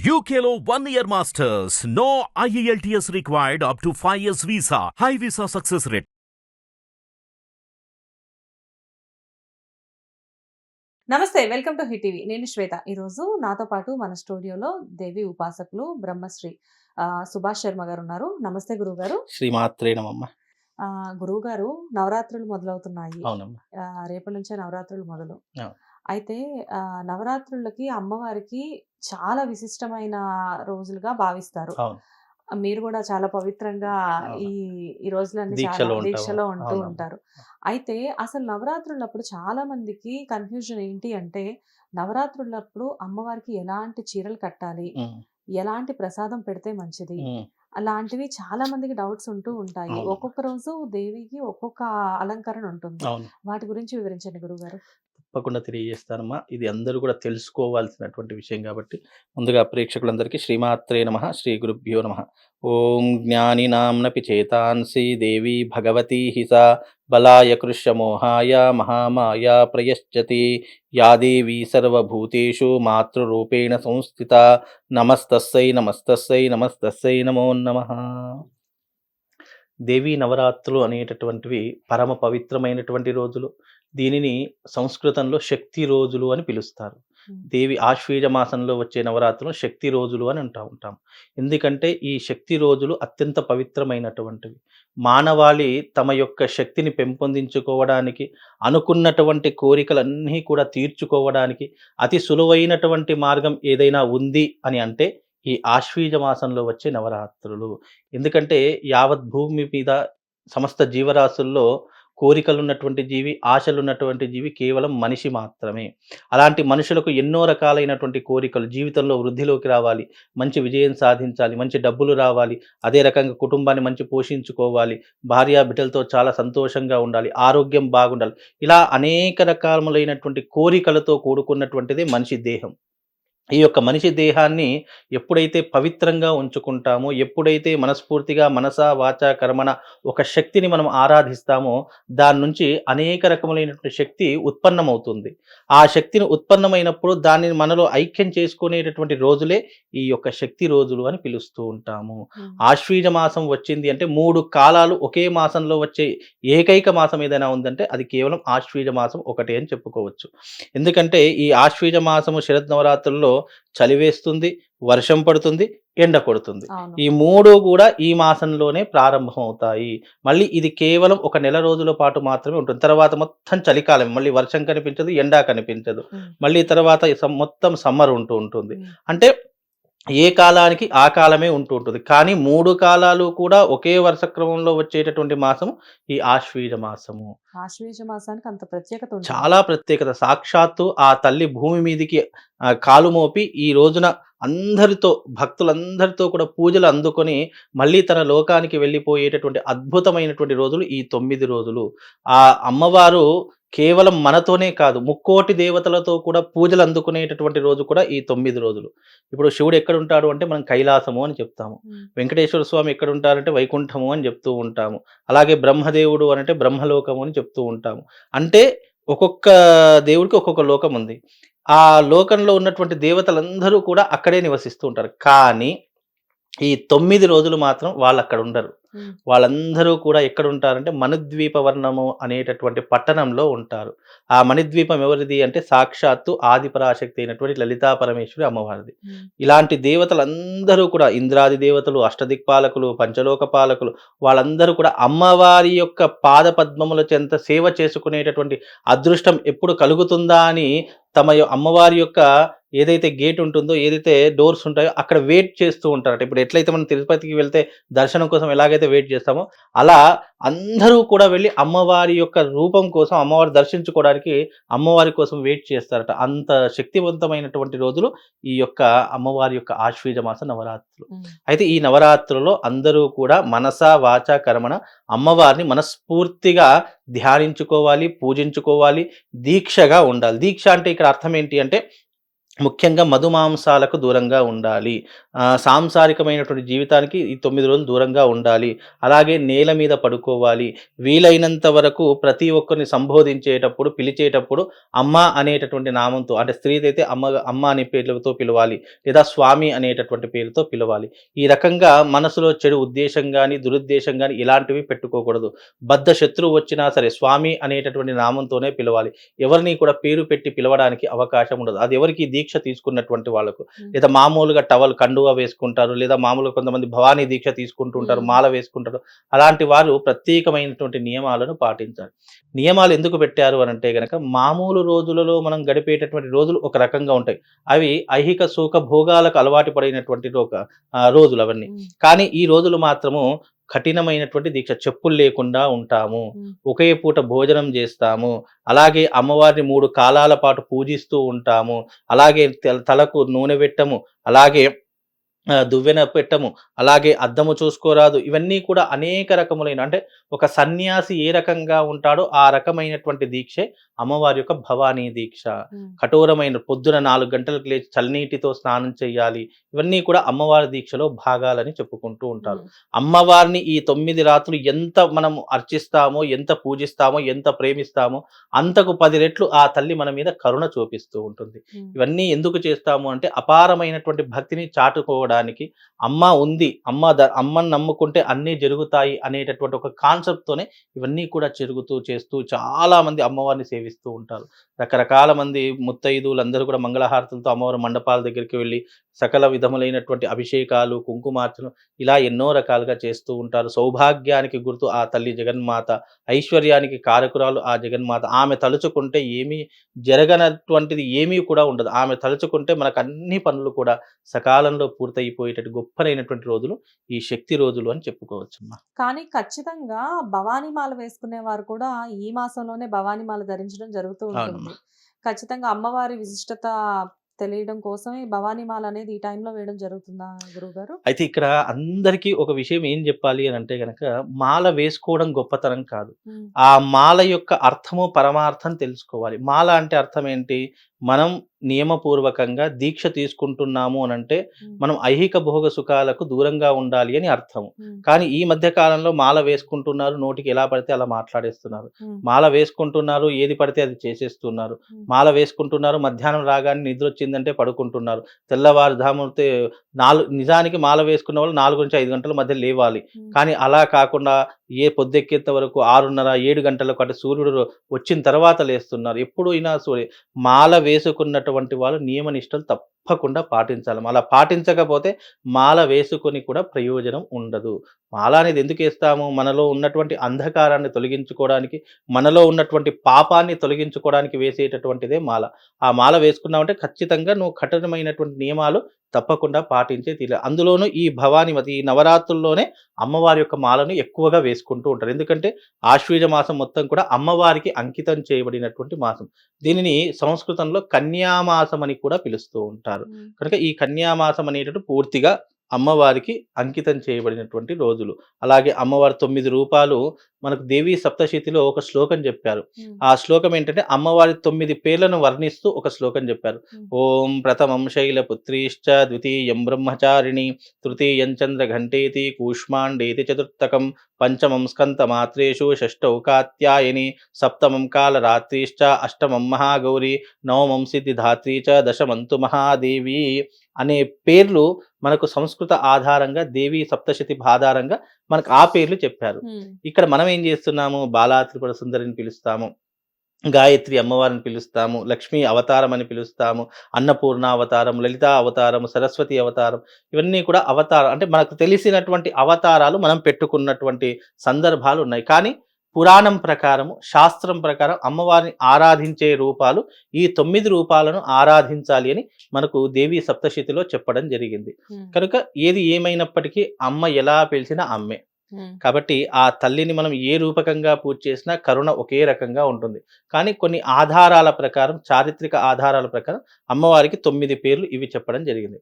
UKLO 1 year masters. No IELTS required up to 5 years visa. High visa success rate. నమస్తే, welcome to hit TV. నేను శ్వేత. ఈరోజు నాతో పాటు మన స్టూడియోలో దేవి ఉపాసకులు బ్రహ్మశ్రీ సుభాష్ శర్మ గారు ఉన్నారు. నమస్తే గురువుగారు. శ్రీమాత్రే నమః. గురువుగారు, నవరాత్రులు మొదలవుతున్నాయి. అవునమ్మా. రేపటి నుంచే నవరాత్రులు మొదలు. అవును. అయితే నవరాత్రులకి అమ్మవారికి చాలా విశిష్టమైన రోజులుగా భావిస్తారు. అవును. మీరు కూడా చాలా పవిత్రంగా ఈ ఈ రోజులన్నీ చాలా దీక్షలో ఉంటాము. దీక్షలో ఉంటూ అవునమ్మా. ఉంటారు. అయితే అసలు నవరాత్రులప్పుడు చాలా మందికి కన్ఫ్యూజన్ ఏంటి అంటే, నవరాత్రులప్పుడు అమ్మవారికి ఎలాంటి చీరలు కట్టాలి, ఉమ్, ఎలాంటి ప్రసాదం పెడితే మంచిది, ఉమ్, అలాంటివి చాలా మందికి డౌట్స్ ఉంటూ ఉంటాయి. అవును. ఒక్కొక్క రోజు దేవికి ఒక్కొక్క అలంకరణ ఉంటుంది. అవును. వాటి గురించి వివరించండి గురుగారు. తప్పకుండా తెలియజేస్తానమ్మా. ఇది అందరూ కూడా తెలుసుకోవాల్సినటువంటి విషయం కాబట్టి ముందుగా ప్రేక్షకులందరికీ శ్రీమాత్రే నమః, శ్రీ గురుభ్యో నమః. ఓం జ్ఞానినాంనపి చేతాంసి దేవి భగవతి హిసా బలాయ కృష్యమోహాయ మహామాయ ప్రయశ్చతి యా దేవీ సర్వభూతేషు మాతృరూపేణ సంస్థిత నమస్తస్సై నమస్తస్సై నమస్తస్సై నమో నమః. దేవీ నవరాత్రులు అనేటటువంటివి పరమ పవిత్రమైనటువంటి రోజులు. దీనిని సంస్కృతంలో శక్తి రోజులు అని పిలుస్తారు. దేవి ఆశ్వీజ మాసంలో వచ్చే నవరాత్రులు శక్తి రోజులు అని ఉంటాం. ఎందుకంటే ఈ శక్తి రోజులు అత్యంత పవిత్రమైనటువంటివి. మానవాళి తమ యొక్క శక్తిని పెంపొందించుకోవడానికి, అనుకున్నటువంటి కోరికలన్నీ కూడా తీర్చుకోవడానికి అతి సులువైనటువంటి మార్గం ఏదైనా ఉంది అని అంటే ఈ ఆశ్వీజ మాసంలో వచ్చే నవరాత్రులు. ఎందుకంటే యావత్ భూమి మీద సమస్త జీవరాశుల్లో కోరికలున్నటువంటి జీవి, ఆశలున్నటువంటి జీవి కేవలం మనిషి మాత్రమే. అలాంటి మనుషులకు ఎన్నో రకాలైనటువంటి కోరికలు, జీవితంలో వృద్ధిలోకి రావాలి, మంచి విజయం సాధించాలి, మంచి డబ్బులు రావాలి, అదే రకంగా కుటుంబాన్ని మంచి పోషించుకోవాలి, భార్య బిడ్డలతో చాలా సంతోషంగా ఉండాలి, ఆరోగ్యం బాగుండాలి. ఇలా అనేక రకాలైనటువంటి కోరికలతో కూడుకున్నటువంటిదే మనిషి దేహం. ఈ యొక్క మనిషి దేహాన్ని ఎప్పుడైతే పవిత్రంగా ఉంచుకుంటామో, ఎప్పుడైతే మనస్ఫూర్తిగా మనస వాచ కర్మణ ఒక శక్తిని మనం ఆరాధిస్తామో, దాని నుంచి అనేక రకములైనటువంటి శక్తి ఉత్పన్నమవుతుంది. ఆ శక్తిని ఉత్పన్నమైనప్పుడు దానిని మనలో ఐక్యం చేసుకునేటటువంటి రోజులే ఈ యొక్క శక్తి రోజులు అని పిలుస్తూ ఉంటాము. ఆశ్వీజ మాసం వచ్చింది అంటే 3 కాలాలు ఒకే మాసంలో వచ్చే ఏకైక మాసం ఏదైనా ఉందంటే అది కేవలం ఆశ్వీజ మాసం ఒకటే అని చెప్పుకోవచ్చు. ఎందుకంటే ఈ ఆశ్వీజ మాసము శరద్ నవరాత్రుల్లో చలి వేస్తుంది, వర్షం పడుతుంది, ఎండ కొడుతుంది. అవును. ఈ 3 కూడా ఈ మాసంలోనే ప్రారంభం అవుతాయి. మళ్ళీ ఇది కేవలం ఒక నెల రోజుల పాటు మాత్రమే ఉంటుంది. తర్వాత మొత్తం చలికాలం, మళ్ళీ వర్షం కనిపించదు, ఎండ కనిపించదు. మళ్ళీ తర్వాత మొత్తం సమ్మర్ ఉంటుంది. అంటే ఏ కాలానికి ఆ కాలమే ఉంటుంది. కానీ 3 కాలాలు కూడా ఒకే వరుస క్రమంలో వచ్చేటటువంటి మాసము ఈ ఆశ్వీజ మాసము. ఆశ్వేజ మాసానికి అంత ప్రత్యేకత ఉంటుంది. చాలా ప్రత్యేకత. సాక్షాత్తు ఆ తల్లి భూమి మీదికి కాలు మోపి ఈ రోజున అందరితో, భక్తులందరితో కూడా పూజలు అందుకొని మళ్ళీ తన లోకానికి వెళ్ళిపోయేటటువంటి అద్భుతమైనటువంటి రోజులు ఈ 9 రోజులు. ఆ అమ్మవారు కేవలం మనతోనే కాదు, ముక్కోటి దేవతలతో కూడా పూజలు అందుకునేటటువంటి రోజు కూడా ఈ 9 రోజులు. ఇప్పుడు శివుడు ఎక్కడుంటాడు అంటే మనం కైలాసము అని చెప్తాము. వెంకటేశ్వర స్వామి ఎక్కడుంటారంటే వైకుంఠము అని చెప్తూ ఉంటాము. అలాగే బ్రహ్మదేవుడు అనంటే బ్రహ్మలోకము అని చెప్తూ ఉంటాము. అంటే ఒక్కొక్క దేవుడికి ఒక్కొక్క లోకం ఉంది. ఆ లోకంలో ఉన్నటువంటి దేవతలందరూ కూడా అక్కడే నివసిస్తూ ఉంటారు. కానీ ఈ 9 రోజులు మాత్రం వాళ్ళు అక్కడ ఉండరు. వాళ్ళందరూ కూడా ఎక్కడ ఉంటారంటే మణిద్వీప వర్ణము అనేటటువంటి పట్టణంలో ఉంటారు. ఆ మణిద్వీపం ఎవరిది అంటే సాక్షాత్తు ఆదిపరాశక్తి అయినటువంటి లలితా పరమేశ్వరి అమ్మవారిది. ఇలాంటి దేవతలందరూ కూడా ఇంద్రాది దేవతలు, అష్టదిక్పాలకులు, పంచలోక పాలకులు, వాళ్ళందరూ కూడా అమ్మవారి యొక్క పాద పద్మముల చెంత సేవ చేసుకునేటటువంటి అదృష్టం ఎప్పుడు కలుగుతుందా అని తమ అమ్మవారి యొక్క ఏదైతే గేట్ ఉంటుందో, ఏదైతే డోర్స్ ఉంటాయో అక్కడ వెయిట్ చేస్తూ ఉంటారట. ఇప్పుడు ఎట్లయితే మనం తిరుపతికి వెళ్తే దర్శనం కోసం ఎలాగైతే వెయిట్ చేస్తామో, అలా అందరూ కూడా వెళ్ళి అమ్మవారి యొక్క రూపం కోసం, అమ్మవారి దర్శించుకోవడానికి అమ్మవారి కోసం వెయిట్ చేస్తారట. అంత శక్తివంతమైనటువంటి రోజులు ఈ యొక్క అమ్మవారి యొక్క ఆశ్వీజ మాస నవరాత్రులు. అయితే ఈ నవరాత్రులలో అందరూ కూడా మనస వాచ కర్మణ అమ్మవారిని మనస్ఫూర్తిగా ధ్యానించుకోవాలి, పూజించుకోవాలి, దీక్షగా ఉండాలి. దీక్ష అంటే ఇక్కడ అర్థం ఏంటి అంటే ముఖ్యంగా మధుమాంసాలకు దూరంగా ఉండాలి. సాంసారికమైనటువంటి జీవితానికి ఈ 9 రోజులు దూరంగా ఉండాలి. అలాగే నేల మీద పడుకోవాలి. వీలైనంత వరకు ప్రతి ఒక్కరిని సంబోధించేటప్పుడు, పిలిచేటప్పుడు అమ్మ అనేటటువంటి నామంతో, అంటే స్త్రీదైతే అమ్మ అనే పేర్లతో పిలవాలి. లేదా స్వామి అనేటటువంటి పేరుతో పిలవాలి. ఈ రకంగా మనసులో చెడు ఉద్దేశం గాని, దురుద్దేశం గాని ఇలాంటివి పెట్టుకోకూడదు. బద్ధ శత్రువు వచ్చినా సరే స్వామి అనేటటువంటి నామంతోనే పిలవాలి. ఎవరిని కూడా పేరు పెట్టి పిలవడానికి అవకాశం ఉండదు. అది ఎవరికి దీక్ష తీసుకున్నటువంటి వాళ్ళకు. లేదా మామూలుగా టవల్ కండువా వేసుకుంటారు. లేదా మామూలుగా కొంతమంది భవానీ దీక్ష తీసుకుంటూ ఉంటారు. మాల వేసుకుంటారు. అలాంటి వారు ప్రత్యేకమైనటువంటి నియమాలను పాటించాలి. నియమాలు ఎందుకు పెట్టారు అనంటే గనక మామూలు రోజులలో మనం గడిపేటటువంటి రోజులు ఒక రకంగా ఉంటాయి. అవి ఐహిక సుఖ భోగాలకు అలవాటు పడినటువంటి రోజులు అవన్నీ. కానీ ఈ రోజులు మాత్రము కఠినమైనటువంటి దీక్ష. చెప్పులు లేకుండా ఉంటాము. ఒకే పూట భోజనం చేస్తాము. అలాగే అమ్మవారిని 3 కాలాల పాటు పూజిస్తూ ఉంటాము. అలాగే తలకు నూనె పెట్టము. అలాగే దువ్వెన పెట్టము. అలాగే అద్దము చూసుకోరాదు. ఇవన్నీ కూడా అనేక రకములైన, అంటే ఒక సన్యాసి ఏ రకంగా ఉంటాడో ఆ రకమైనటువంటి దీక్షే అమ్మవారి యొక్క భవానీ దీక్ష. కఠోరమైన పొద్దున 4 గంటలకు లేచి చల్లనీటితో స్నానం చేయాలి. ఇవన్నీ కూడా అమ్మవారి దీక్షలో భాగాలని చెప్పుకుంటూ ఉంటారు. అమ్మవారిని ఈ 9 రాత్రులు ఎంత మనం అర్చిస్తామో, ఎంత పూజిస్తామో, ఎంత ప్రేమిస్తామో అంతకు 10 రెట్లు ఆ తల్లి మన మీద కరుణ చూపిస్తూ ఉంటుంది. ఇవన్నీ ఎందుకు చేస్తాము అంటే అపారమైనటువంటి భక్తిని చాటుకోవడానికి. అమ్మ ఉంది, అమ్మని నమ్ముకుంటే అన్నీ జరుగుతాయి అనేటటువంటి ఒక కాన్సెప్ట్తోనే ఇవన్నీ కూడా చేస్తూ చాలా మంది అమ్మవారిని సేవిస్తూ ఉంటారు. రకరకాల మంది ముత్తైదువులందరూ కూడా మంగళహారతులతో అమ్మవారి మండపాల దగ్గరికి వెళ్ళి సకల విధములైనటువంటి అభిషేకాలు, కుంకుమార్చనలు ఇలా ఎన్నో రకాలుగా చేస్తూ ఉంటారు. సౌభాగ్యానికి గుర్తు ఆ తల్లి జగన్మాత, ఐశ్వర్యానికి కారకురాలు ఆ జగన్మాత. ఆమె తలుచుకుంటే ఏమీ జరగనటువంటిది ఏమీ కూడా ఉండదు. ఆమె తలుచుకుంటే మనకు అన్ని పనులు కూడా సకాలంలో పూర్తయిపోయేటట్టు గొప్పనైనటువంటి రోజులు ఈ శక్తి రోజులు అని చెప్పుకోవచ్చమ్మా. కానీ ఖచ్చితంగా భవానీ మాల వేసుకునే వారు కూడా ఈ మాసంలోనే భవానీ మాల ధరించడం జరుగుతూ ఉంటుంది. అవునమ్మా. ఖచ్చితంగా అమ్మవారి విశిష్టత తెలియడం కోసమే భవానీ మాల అనేది ఈ టైంలో వేయడం జరుగుతుందా గురువుగారు? అయితే ఇక్కడ అందరికీ ఒక విషయం ఏం చెప్పాలి అని అంటే గనక, మాల వేసుకోవడం గొప్పతనం కాదు. ఆ మాల యొక్క అర్థము, పరమార్థం తెలుసుకోవాలి. మాల అంటే అర్థం ఏంటి? మనం నియమపూర్వకంగా దీక్ష తీసుకుంటున్నాము అనంటే మనం ఐహిక భోగ సుఖాలకు దూరంగా ఉండాలి అని అర్థం. కానీ ఈ మధ్య కాలంలో మాల వేసుకుంటున్నారు, నోటికి ఎలా పడితే అలా మాట్లాడేస్తున్నారు. మాల వేసుకుంటున్నారు, ఏది పడితే అది చేసేస్తున్నారు. మాల వేసుకుంటున్నారు, మధ్యాహ్నం రాగానే నిద్ర వచ్చిందంటే పడుకుంటున్నారు. తెల్లవారుజాముతే నిజానికి మాల వేసుకున్న వాళ్ళు 4 నుంచి 5 గంటల మధ్య లేవాలి. కానీ అలా కాకుండా పొద్దెక్కేంత వరకు 6:30, 7 గంటలకు, అంటే సూర్యుడు వచ్చిన తర్వాత లేస్తున్నారు. ఎప్పుడైనా మాల వేసుకున్నటువంటి వాళ్ళు నియమ నిష్టలు తప్పకుండా పాటించాలి. అలా పాటించకపోతే మాల వేసుకొని కూడా ప్రయోజనం ఉండదు. మాల అనేది ఎందుకు వేస్తాము? మనలో ఉన్నటువంటి అంధకారాన్ని తొలగించుకోవడానికి, మనలో ఉన్నటువంటి పాపాన్ని తొలగించుకోవడానికి వేసేటటువంటిదే మాల. ఆ మాల వేసుకున్నామంటే ఖచ్చితంగా నువ్వు కఠినమైనటువంటి నియమాలు తప్పకుండా పాటించే తీరాలి. అందులోనూ ఈ భవానీమతి ఈ నవరాత్రుల్లోనే అమ్మవారి యొక్క మాలను ఎక్కువగా వేసుకుంటూ ఉంటారు. ఎందుకంటే ఆశ్వీజ మాసం మొత్తం కూడా అమ్మవారికి అంకితం చేయబడినటువంటి మాసం. దీనిని సంస్కృతంలో కన్యామాసం అని కూడా పిలుస్తూ ఉంటారు. కనుక ఈ కన్యామాసం అనేటటువంటి పూర్తిగా అమ్మవారికి అంకితం చేయబడినటువంటి రోజులు. అలాగే అమ్మవారి 9 రూపాలు మనకు దేవీ సప్తశతిలో ఒక శ్లోకం చెప్పారు. ఆ శ్లోకం ఏంటంటే అమ్మవారి 9 పేర్లను వర్ణిస్తూ ఒక శ్లోకం చెప్పారు. ఓం ప్రథమం శైలపుత్రీశ్చ, ద్వితీయం బ్రహ్మచారిణి, తృతీయం చంద్రఘంటేతి, కూష్మాండేతి చతుర్థకం, పంచమం స్కంతమాత్రేషు, షష్టౌ కాత్యాయని, సప్తమం కాలరాత్రిశ్చ, అష్టమం మహాగౌరి, నవమం సిద్ధిధాత్రి చ, దశమంతు మహాదేవి అనే పేర్లు మనకు సంస్కృత ఆధారంగా, దేవీ సప్తశతి ఆధారంగా మనకు ఆ పేర్లు చెప్పారు. ఇక్కడ మనం ఏం చేస్తున్నాము? బాలా త్రిపుర సుందరిని పిలుస్తాము, గాయత్రి అమ్మవారిని పిలుస్తాము, లక్ష్మీ అవతారం అని పిలుస్తాము, అన్నపూర్ణ అవతారం, లలిత అవతారం, సరస్వతి అవతారం. ఇవన్నీ కూడా అవతారం అంటే మనకు తెలిసినటువంటి అవతారాలు మనం పెట్టుకున్నటువంటి సందర్భాలు ఉన్నాయి. కానీ పురాణం ప్రకారము, శాస్త్రం ప్రకారం అమ్మవారిని ఆరాధించే రూపాలు ఈ 9 రూపాలను ఆరాధించాలి అని మనకు దేవీ సప్తశతిలో చెప్పడం జరిగింది. కనుక ఏది ఏమైనప్పటికీ అమ్మ ఎలా పిలిచినా అమ్మే. కాబట్టి ఆ తల్లిని మనం ఏ రూపకంగా పూజ చేసినా కరుణ ఒకే రకంగా ఉంటుంది. కానీ కొన్ని ఆధారాల ప్రకారం, చారిత్రక ఆధారాల ప్రకారం అమ్మవారికి 9 పేర్లు ఇవి చెప్పడం జరిగింది.